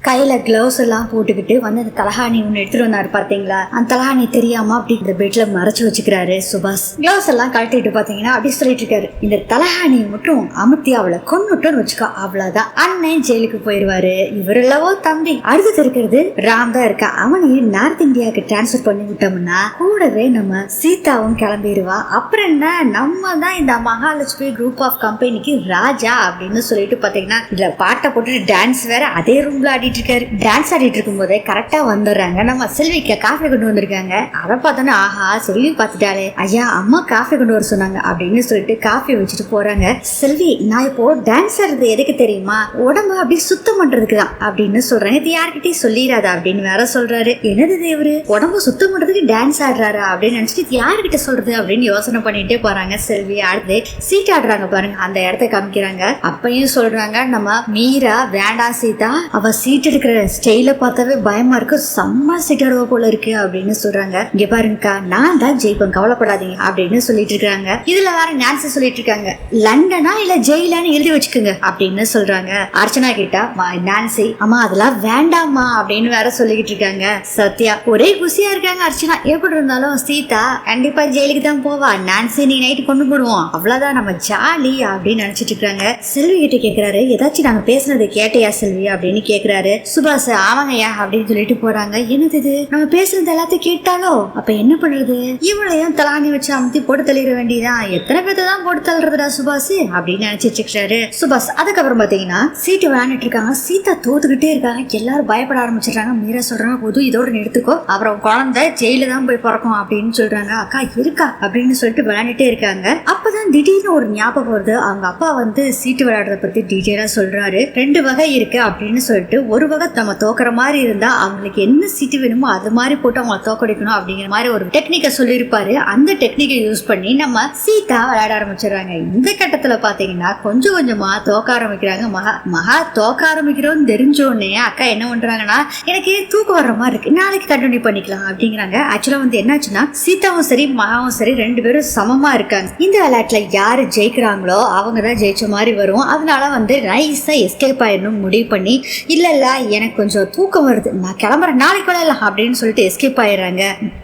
கையில கிளவுஸ் எல்லாம் போட்டுக்கிட்டு வந்து அந்த தலகாணி ஒண்ணு எடுத்துட்டு வந்தாரு பாத்தீங்களா? அந்த தலகாணி தெரியாம அப்படி இந்த பெட்ல மறைச்சு வச்சுக்கிறாரு சுபாஷ். கிளவுஸ் எல்லாம் கழட்டிட்டு பாத்தீங்கன்னா அப்படி சொல்லிட்டு இருக்காரு, இந்த தலகாணி மட்டும் அமுத்தி அவளை கொன்னுட்டோன்னு வச்சுக்கோ, அவ்வளவுதான், அண்ணன் ஜெயிலுக்கு போயிருவாரு. இவர் இல்லவோ தம்பி. அடுத்து இருக்கிறது ராம் தான் இருக்கா. அவனையும் நார்த் இந்தியாவுக்கு டிரான்ஸ்பர் பண்ணி விட்டோம்னா கூடவே நம்ம சீதாவும் கிளம்பிடுவா. அப்புறம் என்ன, நம்ம தான் இந்த மகாலட்சுமி குரூப் ஆஃப் கம்பெனிக்கு ராஜா அப்படின்னு சொல்லிட்டு பாத்தீங்கன்னா இதுல பாட்டை போட்டுட்டு டான்ஸ் வேற அதே ரூம்ல ஆடிட்டு இருக்காரு. டான்ஸ் ஆடிட்டு இருக்கும் போதே கரெக்டா வந்துடுறாங்க நம்ம செல்விக்கு காஃபி கொண்டு வந்திருக்காங்க. அதை பார்த்தோன்னா ஆஹா செல்வி பார்த்துட்டாலே, ஐயா அம்மா காஃபி கொண்டு வர சொன்னாங்க அப்படின்னு சொல்லிட்டு காஃபி வச்சுட்டு போறாங்க. செல்வி, நான் இப்போ டான்ஸ் ஆடுறது எதுக்கு தெரியுமா? உடம்பு அப்படி சுத்தம் பண்றதுக்கு தான் அப்படின்னு சொல்றாங்க. இது யார்கிட்டயும் சொல்லிடாதா அப்படின்னு வேற சொல்றாரு. என்னது தேவரு, உடம்பு சுத்தம் பண்றதுக்கு டான்ஸ் ஆடுறாரா அப்படின்னு நினைச்சிட்டு யாருக்கிட்ட சொல்றது அப்படின்னு யோசனை பண்ணிட்டே போறாங்க செல்வி. அடுத்து சீட் ஆடுறாங்க பாருங்க, அந்த இடத்த காமிக்கிறாங்க. அப்பயும் சொல்றாங்க நம்ம மீரா வேண்டாம் சீதா, அவ சீட் எடுக்கிற ஸ்டைல பார்த்தாவே பயமா இருக்கு, செம்ம சீட் ஆடுவ போல இருக்கு அப்படின்னு சொல்றாங்க. இங்க பாருங்கக்கா, நான் தான் ஜெயிப்பேன், கவலைப்படாதீங்க அப்படின்னு சொல்லிட்டு இருக்காங்க. இதுல வேற நான்சி சொல்லிட்டு இருக்காங்க, லண்டனா இல்ல ஜெயிலான்னு எழுதி வச்சுக்கோங்க அப்படின்னு சொல்றாங்க. அர்ச்சனா கிட்ட நான்சி, அம்மா அதெல்லாம் வேண்டாமா அப்படின்னு வேற சொல்லிக்கிட்டு இருக்காங்க. சத்யா ஒரே குசியா இருக்காங்க. அர்ச்சனா எப்படி இருந்தாலும் சீதா கண்டிப்பா ஜெயிலுக்கு தான் போவா, நான்சி நீ நைட்டு கொண்டு போடுவோம், அவ்வளவுதான் நம்ம ஜாலி அப்படின்னு நினைச்சிட்டு இருக்காங்க. செல்வி கிட்ட கேக்குறாரு, ஏதாச்சும் நாங்க பேசுனது கேட்டையா செல்வி அப்படின்னு கேக்குறாரு. சுபாஷ் ஆமாங்கய்யா அப்படின்னு சொல்லிட்டு போறாங்க. என்னது இது, நம்ம பேசுறது எல்லாத்தையும் கேட்டாலோ, அப்ப என்ன பண்றது, இவளையும் தலாணி வச்சு அமுத்தி போட்டு தள்ளிட வேண்டியதான், எத்தனை பேர்த்த தான் போட்டு தள்ளுறதுடா சுபாஷ் அப்படின்னு நினைச்சிட்டு இருக்காரு சுபாஷ். அதுக்கப்புறம் பாத்தீங்கன்னா சீட்டு விளையாண்டுட்டு இருக்காங்க. சீதா தோத்துக்கிட்டே இருக்காங்க. எல்லாரும் பயப்பட ஆரம்பிச்சிடுறாங்க. மீரா சொல்றாங்க, போது இதோட நிறுத்துக்கோ, அப்புறம் குழந்தை ஜெயில தான் போய் பிறக்கும் அப்படின்னு சொல்றாங்க. அக்கா இருக்கா அப்படின்னு சொல்லிட்டு விளையாண்டுட்டே இருக்காங்க. அப்பதான் திடீர்னு ஒரு ஞாபகம் வருது. அவங்க அப்பா வந்து சீட்டு விளையாடுறத பத்தி டீட்டெயிலா சொல்றாரு. 2 வகை இருக்கு அப்படின்னு சொல்லிட்டு, ஒரு வகை நம்ம தோக்குற மாதிரி இருந்தா அவங்களுக்கு என்ன சீட்டு வேணுமோ அது மாதிரி போட்டு அவங்க தோக்கடிக்கணும் அப்படிங்கிற மாதிரி ஒரு டெக்னிக்கை சொல்லியிருப்பாரு. அந்த டெக்னிக்கை யூஸ் பண்ணி நம்ம சீதா விளையாட ஆரம்பிச்சிடுறாங்க. இந்த கட்டத்துல பாத்தீங்கன்னா கொஞ்சம் கொஞ்சமா தோக்க ஆரம்பிக்கிறாங்க. மகா தோக்க ஆரம்பிக்கிறோம்னு தெரிஞ்சோடனே அக்கா என்ன பண்றாங்கன்னா, எனக்கு தூக்கம் வர்ற மாதிரி இருக்கு, நாளைக்கு கண்டினியூ பண்ணிக்கலாம் அப்படிங்கிறாங்க. ஆக்சுவலா வந்து என்னாச்சுன்னா சீதாவும் சரி மகாவும் சரி 2 பேரும் சமமா இருக்காங்க. இந்த விளையாட்டுல யாரு ஜெயிக்கிறாங்களோ அவங்க தான் ஜெயிச்ச மாதிரி வரும். அதனால வந்து நைஸா எஸ்கேப் ஆயிடணும் முடிவு பண்ணி, இல்ல எனக்கு கொஞ்சம் தூக்கம் வருது, நான் கிளம்புறேன், நாளைக்கு விளையாடலாம் அப்படின்னு சொல்லிட்டு எஸ்கேப் ஆயிடுறாங்க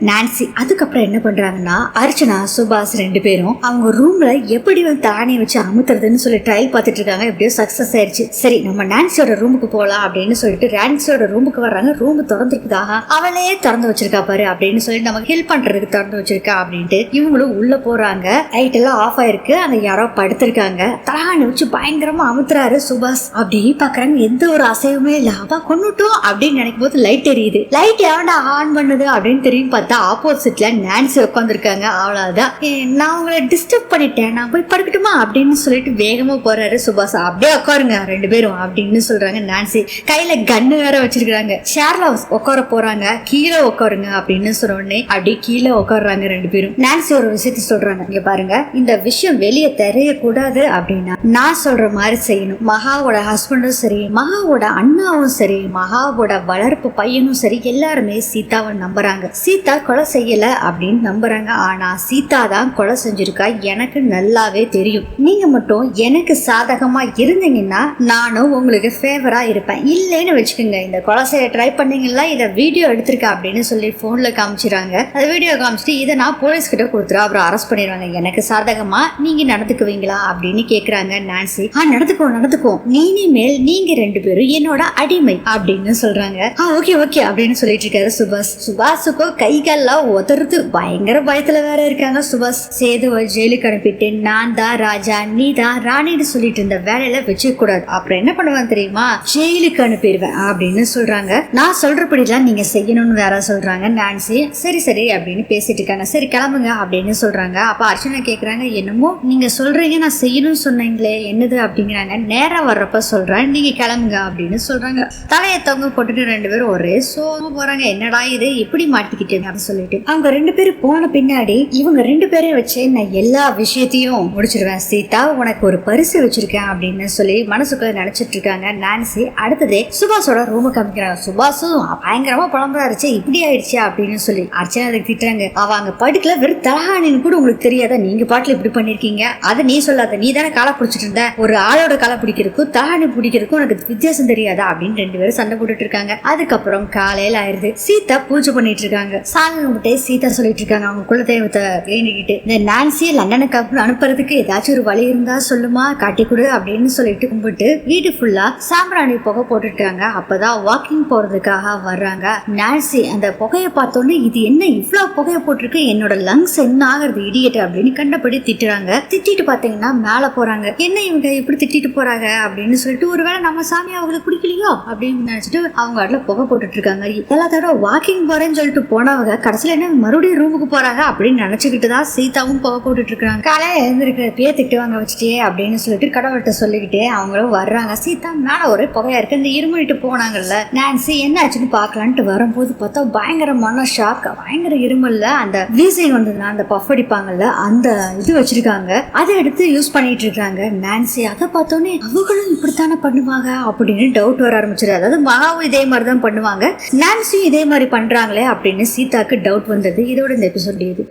நான்சி. அதுக்கப்புறம் என்ன பண்றாங்கன்னா அர்ச்சனா சுபாஷ் 2 பேரும் அவங்க ரூம்ல எப்படி வந்து தானே வச்சு அமுத்துறதுன்னு சொல்லி ட்ரையல் பார்த்துட்டு இருக்காங்க. எப்படியோ சக்சஸ் ஆயிடுச்சு. சரி நம்ம நான்சியோட ரூமுக்கு போகலாம் அப்படின்னு சொல்லிட்டு நான்சியோட ரூமுக்கு வர்றாங்க. ரூம் திறந்துருக்குதாக அவளே திறந்து வச்சிருக்கா பாரு அப்படின்னு சொல்லி நமக்கு ஹெல்ப் பண்றதுக்கு திறந்து வச்சிருக்கா அப்படின்ட்டு இவங்களும் உள்ள போறாங்க. லைட் எல்லாம் ஆஃப் ஆயிருக்கு. அங்க யாரோ படுத்திருக்காங்க. தலகாணி வச்சு பயங்கரமா அமுத்துறாரு சுபாஷ். அப்படி பாக்குறாங்க, எந்த ஒரு அசைவுமே இல்ல. அப்பா கொன்னுட்டோம் அப்படின்னு நினைக்கும் போது லைட் எரியுது. லைட் எவன்டா ஆன் பண்ணுது அப்படின்னு தெரியும் பார்த்தா ஆப்போசிட்ல நான்சி உட்காந்துருக்காங்க. அவ்வளவுதான், நான் உங்களை டிஸ்டர்ப் பண்ணிட்டேன், நான் போய் படுக்கட்டுமா அப்படின்னு சொல்லிட்டு வேகமா போறாரு சுபாஷ். அப்படியே உட்காருங்க 2 பேரும் அப்படின்னு சொல்றாங்க நான்சி. கையில கன்னு வேற வச்சிருக்காங்க. சேர்ல உட்கார போறாங்க. கீழே உட்காருங்க அப்படின்னு சொன்ன உடனே அப்படியே கீழே உட்காடுறாங்க 2 பேரும். நான்சி ஒரு விஷயத்த சொல்றாங்க, இங்க பாருங்க, இந்த விஷயம் வெளியே தெரியக்கூடாது அப்படின்னா நான் சொல்ற மாதிரி செய்யணும். மகாவோட ஹஸ்பண்டும் சரி, மகாவோட அண்ணாவும் சரி, மகாவோட வளர்ப்பு பையனும் சரி, எல்லாருமே சீதாவை நம்புறாங்க. சீதா கொலை செய்யல அப்படின்னு நம்புறாங்க. ஆனா சீதா தான் கொலை செஞ்சிருக்கா, எனக்கு நல்லாவே தெரியும். நீங்க மட்டும் எனக்கு சாதகமா இருந்தீங்கன்னா நானும் உங்களுக்கு ஃபேவரா இருப்பேன். இல்லைன்னு வச்சுக்கோங்க, இந்த கொலை செய்ய ட்ரை பண்ணீங்களா, இதை வீடியோ எடுத்திருக்கா அப்படின்னு சொல்லி போன்ல காமிச்சிடாங்க. அந்த வீடியோ காமிச்சிட்டு இதை நான் போலீஸ் கிட்ட கொடுத்துரு, அப்புறம் அரெஸ்ட் பண்ணிடுவாங்க. எனக்கு சாதகமா நீங்க நடந்துக்குவீங்களா அப்படின்னு கேக்குறாங்க நான்சி. நடந்துக்குவோம், நீனிமேல் நீங்க 2 பேரும் என்னோட அடிமை அப்படின்னு சொல்றாங்க. ஓகே ஓகே அப்படின்னு சொல்லிட்டு இருக்காரு சுபாஷ். சுபாஷுக்கோ கைகள்லாம் உதறது. பயங்கர பயத்துல வேற இருக்காங்க சுபாஷ். சேதுவை ஜெயிலுக்கு அனுப்பிட்டு நான் தான் ராஜா நீ தான் ராணின்னு சொல்லிட்டு இருந்த வேலையில வச்சுக்க கூடாது, அப்புறம் என்ன பண்ணுவான் தெரியுமா, ஜெயிலுக்கு அனுப்பிடுவேன் அப்படின்னு சொல்றாங்க. நான் சொல்றபடிலாம் நீங்க செய்யணும்னு வேற சொல்றாங்க நான்சி. சரி சரி அப்படின்னு பேசிட்டு இருக்காங்க. சரி கிளம்புங்க அப்படின்னு சொல்றாங்க. அப்ப அர்ச்சனா கேக்குறாங்க, என்னமோ நீங்க சொல்றீங்க நான் செய்யணும்னு சொன்னீங்களே என்னது அப்படிங்கிறாங்க. நேரம் வர்றப்ப சொல்றேன், நீங்க கிளம்புங்க அப்படின்னு சொல்றாங்க. தலையை தொங்க போட்டுட்டு 2 பேரும் ஒரே சோகமா போறாங்க. என்னடா இது இப்படி மாட்டிக்கிட்டேன் அப்படின்னு சொல்லிட்டு அவங்க 2 பேரும் போன பின்னாடி இவங்க 2 பேரையும் வச்சு நான் எல்லா விஷயத்தையும் முடிச்சிருவேன். சீதா உனக்கு ஒரு பரிசு வச்சிருக்கேன் அப்படின்னு சொல்லி மனசுக்குள்ள நினைச்சிட்டு இருக்காங்க நான்சி. அடுத்ததே சுபாஷோட ரூமு காமிக்கிறாங்க. சுபாஷும் பயங்கரமா புலம்புறாருச்சு, இப்படி ஆயிடுச்சு அப்படின்னு சொல்லி அர்ச்சனா அதுக்கு திட்டுறாங்க. அவங்க படுக்கல வெறும் தலகாணின்னு கூட உங்களுக்கு தெரியாதா, நீங்க பாட்டுல இப்படி பண்ணிருக்கீங்க, அதை நீ சொல்லாத, நீ தானே காலை பிடிச்சிட்டு இருந்த, ஒரு ஆளோட காலை பிடிக்கிறதுக்கும் தலகாணி பிடிக்கிறதுக்கும் உனக்கு வித்தியாசம் தெரியாதா அப்படின்னு அப்படின்னு 2 பேரும் சண்டை போட்டுட்டு இருக்காங்க. அதுக்கப்புறம் காலையில ஆயிருது. சீதா பூஜை பண்ணிட்டு இருக்காங்க. சாமி கும்பிட்டே சீதா சொல்லிட்டு இருக்காங்க அவங்க குலதெய்வத்தை வேண்டிக்கிட்டு, இந்த நான்சியை லண்டனுக்கு அப்புறம் அனுப்புறதுக்கு ஏதாச்சும் ஒரு வழி இருந்தா சொல்லுமா, காட்டி கொடு அப்படின்னு சொல்லிட்டு கும்பிட்டு வீடு ஃபுல்லா சாம்பிராணி புகை போட்டுருக்காங்க. அப்பதான் வாக்கிங் போறதுக்காக வர்றாங்க. நான்சி அந்த புகையை பார்த்தோன்னே இது என்ன இவ்வளவு புகையை போட்டிருக்கு, என்னோட லங்ஸ் என்ன ஆகுறது இடியட் அப்படின்னு கண்டபடி திட்டுறாங்க. திட்டிட்டு பாத்தீங்கன்னா மேல போறாங்க. என்ன இவங்க இப்படி திட்டிட்டு போறாங்க அப்படின்னு சொல்லிட்டு, ஒருவேளை நம்ம சாமி அவங்களுக்கு பிடிக்கலையோ அப்படின்னு நினைச்சிட்டு அவங்க அதுல புகை போட்டுட்டு இருக்காங்க. எல்லா தடவை வாக்கிங் போறேன்னு சொல்லிட்டு போனவங்க கடைசியில என்ன மறுபடியும் ரூமுக்கு போறாங்க அப்படின்னு நினைச்சுக்கிட்டு தான் சீதாவும் புகை போட்டுட்டு இருக்காங்க. காலையில எழுந்திருக்கிறப்பயே திட்டு வாங்க வச்சுட்டே அப்படின்னு சொல்லிட்டு கடவுள்கிட்ட சொல்லிக்கிட்டே அவங்களும் வர்றாங்க. சீதா மேல ஒரே புகையா இருக்கு. இந்த இருமிட்டு போனாங்கல்ல நான்சி என்ன ஆச்சுன்னு பாக்கலான்ட்டு வரும்போது பார்த்தா பயங்கரமான ஷாக், பயங்கர இருமல்ல அந்த வீசிங் வந்ததுன்னா அந்த பஃப் அடிப்பாங்கல்ல அந்த இது வச்சிருக்காங்க. அதை எடுத்து யூஸ் பண்ணிட்டு இருக்காங்க. நான்சி அதை பார்த்தோன்னே அவங்களும் இப்படித்தானே பண்ணுவாங்க அப்படின்னு டவுட் வர ஆரம்பிச்சிரு. அதாவது மகாவும் இதே மாதிரி தான் பண்ணுவாங்க, நான்சியும் இதே மாதிரி பண்றாங்களே அப்படின்னு சீதாக்கு டவுட் வந்தது. இதோட இந்த எபிசோட் இது.